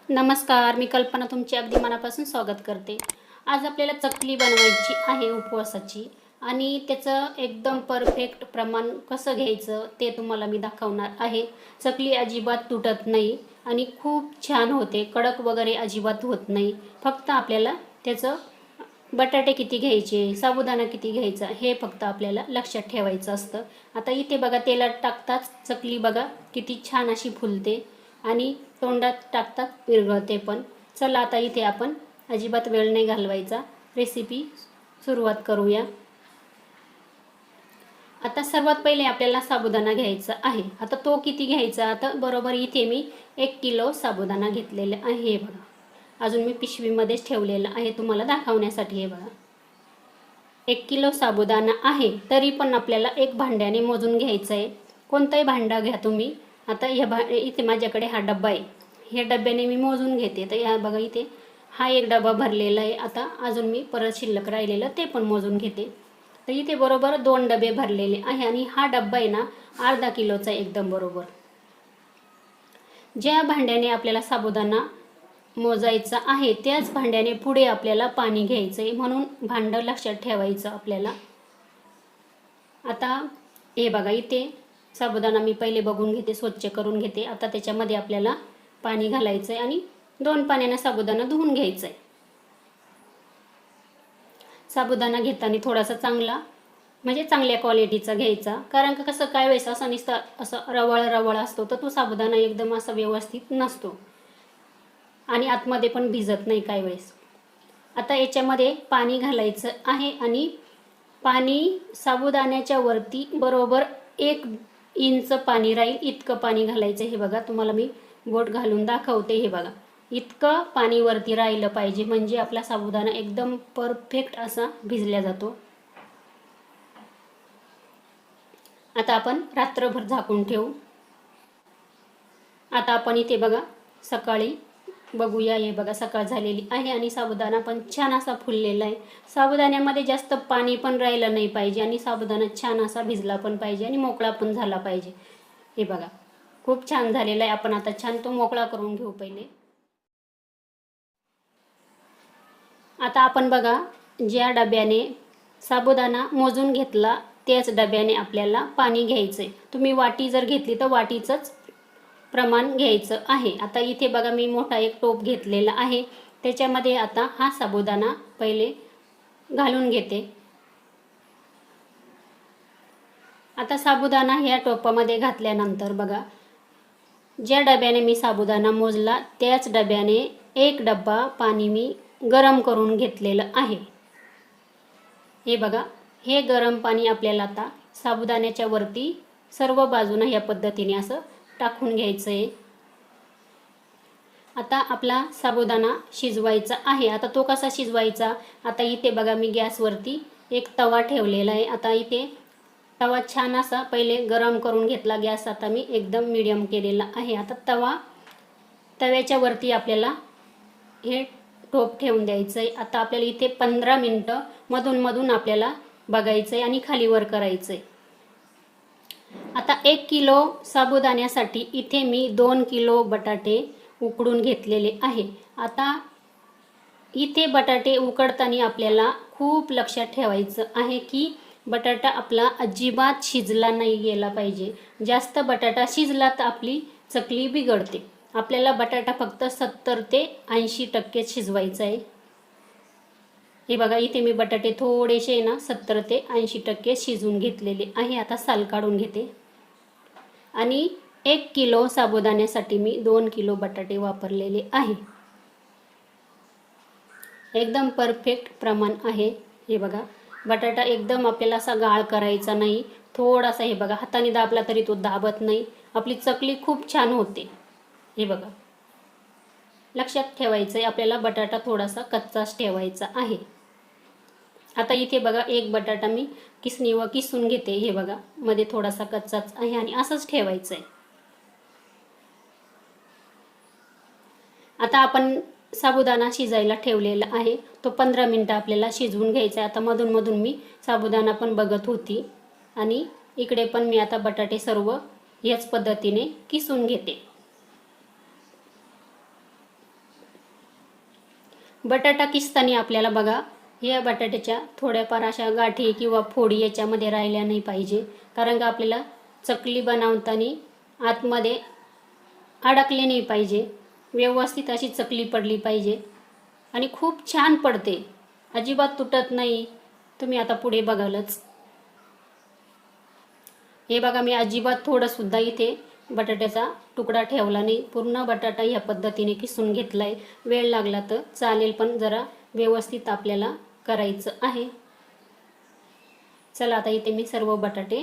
नमस्कार, मी कल्पना तुमचे अगदी मनापासून स्वागत करते। आज आपल्याला चकली बनवायची आहे उपवासाची आणि त्याचं एकदम परफेक्ट प्रमाण कसं घ्यायचं ते तुम्हाला मी दाखवणार आहे। चकली अजिबात तुटत नाही आणि खूप छान होते, कडक वगैरे अजिबात होत नाही। फक्त आपल्याला त्याचं बटाटे किती घ्यायचे, साबुदाणा किती घ्यायचा हे फक्त आपल्याला लक्षात ठेवायचं असतं। आता इथे बघा तेलात टाकताच चकली बघा किती छान अशी फुलते आणि तोंडात टाकतात विरघळते पण। चला आता इथे आपण अजिबात वेळ नाही घालवायचा, रेसिपी सुरुवात करूया। आता सर्वात पहिले आपल्याला साबुदाणा घ्यायचा आहे। आता तो किती घ्यायचा, आता बरोबर इथे मी 1 किलो साबुदाणा घेतलेला आहे बघा। अजून मी पिशवीमध्येच ठेवलेला आहे तुम्हाला दाखवण्यासाठी। हे बघा 1 किलो साबुदाणा आहे, तरी पण आपल्याला एक भांड्याने मोजून घ्यायचं आहे। कोणताही भांडा घ्या तुम्ही। आता इथे माझ्याकडे हा डब्बा आहे, ह्या डब्याने मी मोजून घेते। तर या बघा इथे हा एक डबा भरलेला आहे। आता अजून मी परत शिल्लक राहिलेलं ते पण मोजून घेते। तर इथे बरोबर 2 डबे भरलेले आहे आणि हा डब्बा आहे ना अर्धा किलोचा एकदम बरोबर। ज्या भांड्याने आपल्याला साबुदाणा मोजायचा आहे त्याच भांड्याने पुढे आपल्याला पाणी घ्यायचं आहे, म्हणून भांडं लक्षात ठेवायचं आपल्याला। आता हे बघा इथे साबुदाणा मी पहिले बघून घेते, स्वच्छ करून घेते। आता त्याच्यामध्ये आपल्याला पाणी घालायचं आहे आणि 2 पाण्याने साबुदाणा धुवून घ्यायचा आहे। साबुदाणा घेताना थोडासा चांगला म्हणजे चांगल्या क्वालिटीचा घ्यायचा, कारण का कसं काय वेळेस असा नुसता असं रवळ रवळ असतो तर तो साबुदाणा एकदम असा व्यवस्थित नसतो आणि आतमध्ये पण भिजत नाही काही वेळेस। आता याच्यामध्ये पाणी घालायचं आहे आणि पाणी साबुदाण्याच्या वरती बरोबर 1 इंच पाणी राहील इतकं पाणी घालायचं। हे बघा तुम्हाला मी बोट घालून दाखवते। हे बघा इतकं पाणी वरती राहिलं पाहिजे, म्हणजे आपला साबुदाणा एकदम परफेक्ट असा भिजला जातो। आता आपण रात्रभर झाकून ठेवू। आता आपण इथे बघा सकाळी बघूया। हे बघा सकाळ झालेली आहे आणि साबुदाणा पण छान असा फुललेला आहे। साबुदाण्यामध्ये जास्त पाणी पण राहिलं नाही पाहिजे आणि साबुदाणा छान असा भिजला पण पाहिजे आणि मोकळा पण झाला पाहिजे। हे बघा खूप छान झालेला आहे। आपण आता छान तो मोकळा करून घेऊ पहिले। आता आपण बघा ज्या डब्याने साबुदाणा मोजून घेतला त्याच डब्याने आपल्याला पाणी घ्यायचं आहे। तुम्ही वाटी जर घेतली तर वाटीचंच प्रमाण घ्यायचं आहे। आता इथे बघा मी मोठा एक टोप घेतलेला आहे, त्याच्यामध्ये आता हा साबुदाणा पहिले घालून घेते। आता साबुदाणा ह्या टोपामध्ये घातल्यानंतर बघा ज्या डब्याने मी साबुदाणा मोजला त्याच डब्याने 1 डब्बा पाणी मी गरम करून घेतलेलं आहे। हे बघा हे गरम पाणी आपल्याला आता साबुदाण्याच्या वरती सर्व बाजूने या पद्धतीने असं टाकून घ्यायचं आहे। आता आपला साबुदाणा शिजवायचा आहे। आता तो कसा शिजवायचा, आता इथे बघा मी गॅसवरती एक तवा ठेवलेला आहे। आता इथे तवा छान असा पहिले गरम करून घेतला, गॅस आता मी एकदम मीडियम केलेला आहे। आता तव्याच्या वरती आपल्याला हे टोप ठेवून द्यायचं आहे। आता आपल्याला इथे 15 मिनिटं मधून मधून आपल्याला बघायचं आहे आणि खाली वर करायचं आहे। आता 1 किलो साबुदाण्यासाठी इथे मी 2 किलो बटाटे उकडून घेतलेले आहे। आता इथे बटाटे उकडताना आपल्याला खूप लक्षात ठेवायचं आहे की बटाटा आपला अजिबात शिजला नाही गेला पाहिजे। जास्त बटाटा शिजला तर आपली चकली बिघडते। आपल्याला बटाटा फक्त 70 ते 80% शिजवायचा आहे। हे बघा इथे मी बटाटे थोडेसे ना 70 ते 80% शिजवून घेतलेले आहे। आता साल काढून घेते आणि 1 किलो साबुदाण्यासाठी मी 2 किलो बटाटे वापरलेले आहे। एकदम परफेक्ट प्रमाण आहे। हे बघा बटाटा एकदम आपल्याला असा गाळ करायचा नाही, थोडासा हे बघा हाताने दाबला तरी तो दाबत नाही, आपली चकली खूप छान होते। हे बघा लक्षात ठेवायचं आहे आपल्याला बटाटा थोडासा कच्चाच ठेवायचा आहे। आता इथे बघा एक बटाटा मी किसून घेते। हे बघा मध्ये थोडासा कच्चाच आहे आणि असंच ठेवायचं आहे। आता आपण साबुदाणा शिजायला ठेवलेला आहे, तो 15 मिनिटं आपल्याला शिजवून घ्यायचा आहे। आता मधून मधून मी साबुदाणा पण बघत होती आणि इकडे पण मी आता बटाटे सर्व याच पद्धतीने किसून घेते। बटाटा किसताना आपल्याला बघा या बटाट्याच्या थोड्याफार अशा गाठी किंवा फोडी याच्यामध्ये राहिल्या नाही पाहिजे, कारण का आपल्याला चकली बनवताना आतमध्ये अडकले नाही पाहिजे, व्यवस्थित अशी चकली पडली पाहिजे आणि खूप छान पडते, अजिबात तुटत नाही। तुम्ही आता पुढे बघालच। हे बघा मी अजिबात थोडंसुद्धा इथे बटाट्याचा तुकडा ठेवला नाही, पूर्ण बटाटा ह्या पद्धतीने किसून घेतलाय। वेळ लागला तर चालेल, पण जरा व्यवस्थित आपल्याला करायचं आहे। चला आता इथे मी सर्व बटाटे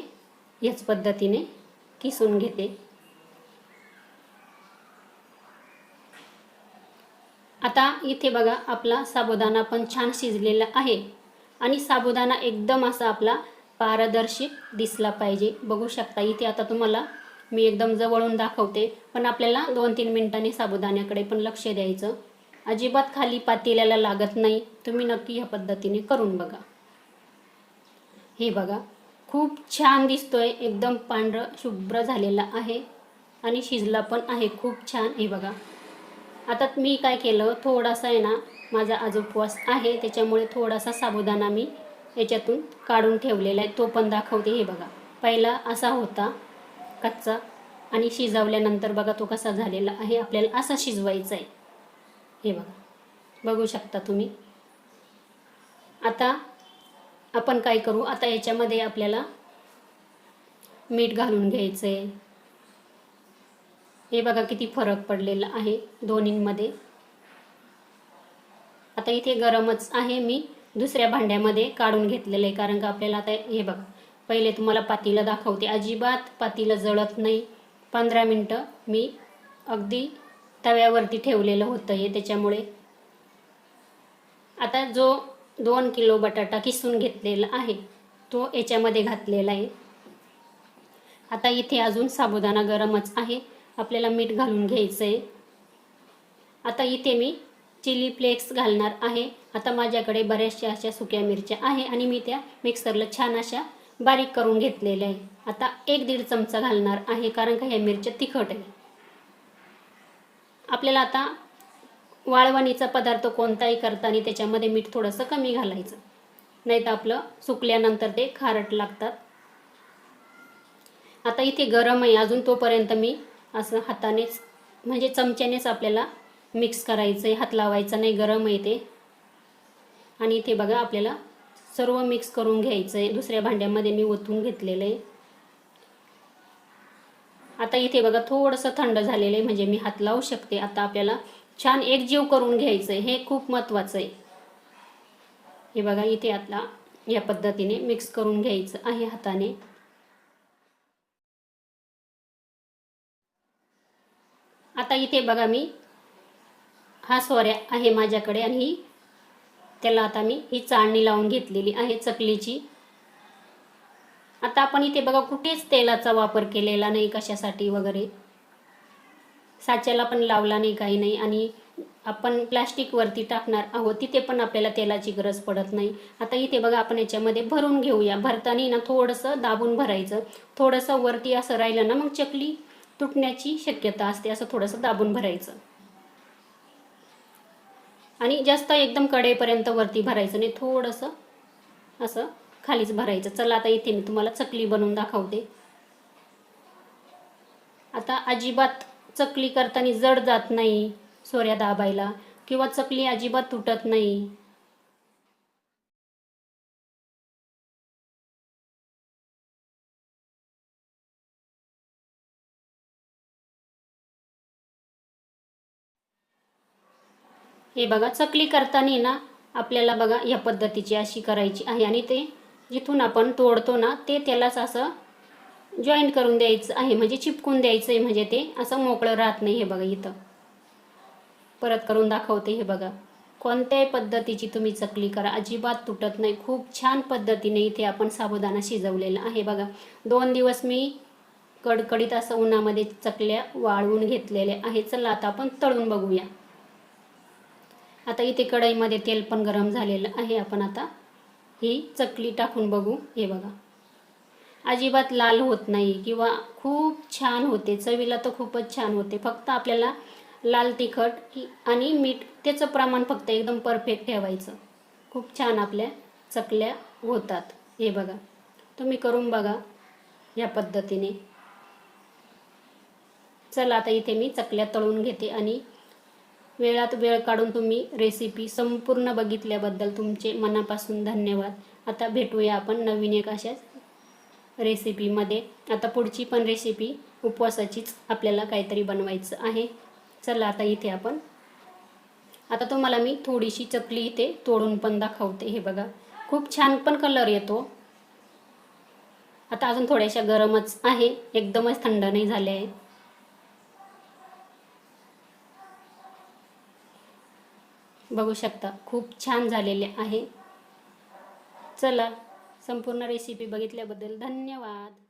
याच पद्धतीने किसून घेते। आता इथे बघा आपला साबुदाणा पण छान शिजलेला आहे आणि साबुदाणा एकदम असा आपला पारदर्शक दिसला पाहिजे। बघू शकता इथे आता तुम्हाला मी एकदम जवळून दाखवते, पण आपल्याला 2-3 मिनिटांनी साबुदाण्याकडे पण लक्ष द्यायचं, अजिबात खाली पातेल्याला लागत नाही। तुम्ही नक्की ह्या पद्धतीने करून बघा। हे बघा खूप छान दिसतोय, एकदम पांढरं शुभ्र झालेला आहे आणि शिजला पण आहे खूप छान। हे बघा आता मी काय केलं, थोडासा आहे ना माझा आज उपवास आहे त्याच्यामुळे थोडासा साबुदाणा मी याच्यातून काढून ठेवलेला आहे, तो पण दाखवते। हे बघा पहिला असा होता कच्चा आणि शिजवल्यानंतर बघा तो कसा झालेला आहे, आपल्याला असा शिजवायचा आहे। हे बघा बघू शकता तुम्ही। आता आपण काय करू, आता याच्यामध्ये आपल्याला मीठ घालून घ्यायचं आहे। हे बघा किती फरक पडलेला आहे दोन्हींमध्ये। आता इथे गरमच आहे, मी दुसऱ्या भांड्यामध्ये काढून घेतलेलं आहे, कारण का आपल्याला आता हे बघा पहिले तुम्हाला पातेलं दाखवते, अजिबात पातेलं जळत नाही। 15 मिनिटं मी अगदी तव्यावरती ठेवलेलं होतं हे, त्याच्यामुळे आता जो 2 किलो बटाटा किसून घेतलेला आहे तो याच्यामध्ये घातलेला आहे। आता इथे अजून साबुदाणा गरमच आहे, आपल्याला मीठ घालून घ्यायचं आहे। आता इथे मी चिली फ्लेक्स घालणार आहे। आता माझ्याकडे बऱ्याचशा अशा सुक्या मिरच्या आहे आणि मी त्या मिक्सरला छान अशा बारीक करून घेतलेल्या आहे। आता 1-1.5 चमचा घालणार आहे, कारण का ह्या मिरच्या तिखट आहे। आपल्याला आता वाळवणीचा पदार्थ कोणताही करताना त्याच्यामध्ये मीठ थोडंसं कमी घालायचं, नाही तर आपलं सुकल्यानंतर ते खारट लागतात। आता इथे गरम आहे अजून, तोपर्यंत मी असं हातानेच म्हणजे चमच्यानेच आपल्याला मिक्स करायचं आहे, हात लावायचा नाही, गरम आहे ते। आणि इथे बघा आपल्याला सर्व मिक्स करून घ्यायचं आहे, दुसऱ्या भांड्यामध्ये मी ओतून घेतलेलं आहे। आता इथे बघा थोडंसं थंड झालेलं आहे, म्हणजे मी हात लावू शकते। आता आपल्याला छान एकजीव करून घ्यायचं आहे, हे खूप महत्त्वाचं आहे। हे बघा इथे आता या पद्धतीने मिक्स करून घ्यायचं आहे हाताने। आता इथे बघा मी हा सोऱ्या आहे माझ्याकडे आणि त्याला आता मी ही चाळणी लावून घेतलेली आहे चकलीची। आता आपण इथे बघा कुठेच तेलाचा वापर केलेला नाही, कशासाठी वगैरे साच्याला पण लावला नाही, काही नाही। आणि आपण प्लास्टिकवरती टाकणार आहोत तिथे पण आपल्याला तेलाची गरज पडत नाही। आता इथे बघा आपण याच्यामध्ये भरून घेऊया। भरताना ना थोडंसं दाबून भरायचं, थोडंसं वरती असं राहिलं ना मग चकली तुटण्याची शक्यता असते, असं थोडंसं दाबून भरायचं आणि जास्त एकदम कडेपर्यंत वरती भरायचं नाही, थोडंसं असं खालीच भरायचं। चला आता इथे मी तुम्हाला चकली बनवून दाखवते। आता अजिबात चकली करताना जड जात नाही सोऱ्या दाबायला, किंवा चकली अजिबात तुटत नाही। हे बघा चकली करताना ना आपल्याला बघा या पद्धतीची अशी करायची आहे आणि ते जिथून आपण तोडतो ना ते त्यालाच असं जॉईंट करून द्यायचं आहे, म्हणजे चिपकून द्यायचं आहे, म्हणजे ते असं मोकळं राहत नाही। हे बघा इथं परत करून दाखवते। हे बघा कोणत्याही पद्धतीची तुम्ही चकली करा अजिबात तुटत नाही, खूप छान पद्धतीने इथे आपण साबुदाणा शिजवलेला आहे। बघा 2 दिवस मी कडकडीत असं उन्हामध्ये चकल्या वाळवून घेतलेल्या आहे। चला आता आपण तळून बघूया। आता इथे कढईमध्ये तेल पण गरम झालेलं आहे, आपण आता ही चकली टाकून बघू। हे बघा अजिबात लाल होत नाही किंवा खूप छान होते, चवीला तर खूपच छान होते। फक्त आपल्याला लाल तिखट आणि मीठ, त्याचं प्रमाण फक्त एकदम परफेक्ट ठेवायचं. खूप छान आपल्या चकल्या होतात. हे बघा, तुम्ही करून बघा या पद्धतीने. चला आता इथे मी चकल्या तळून घेते आणि वेळात वेळ काढून तुम्ही रेसिपी संपूर्ण बघितल्याबद्दल तुमचे मनापासून धन्यवाद. आता भेटूया आपण नवीन एक अशाच रेसिपीमध्ये. आता पुढची पण रेसिपी उपवासाचीच आपल्याला काहीतरी बनवायचं आहे. चला आता इथे आपण, आता तुम्हाला मी थोडीशी चकली इथे तोडून पण दाखवते. हे बघा, खूप छान पण कलर येतो. आता अजून थोड्याशा गरमच आहे, एकदमच थंड नाही झाले आहे. बघू शकता खूप छान झालेले आहे. चला, संपूर्ण रेसिपी बघितल्याबद्दल धन्यवाद.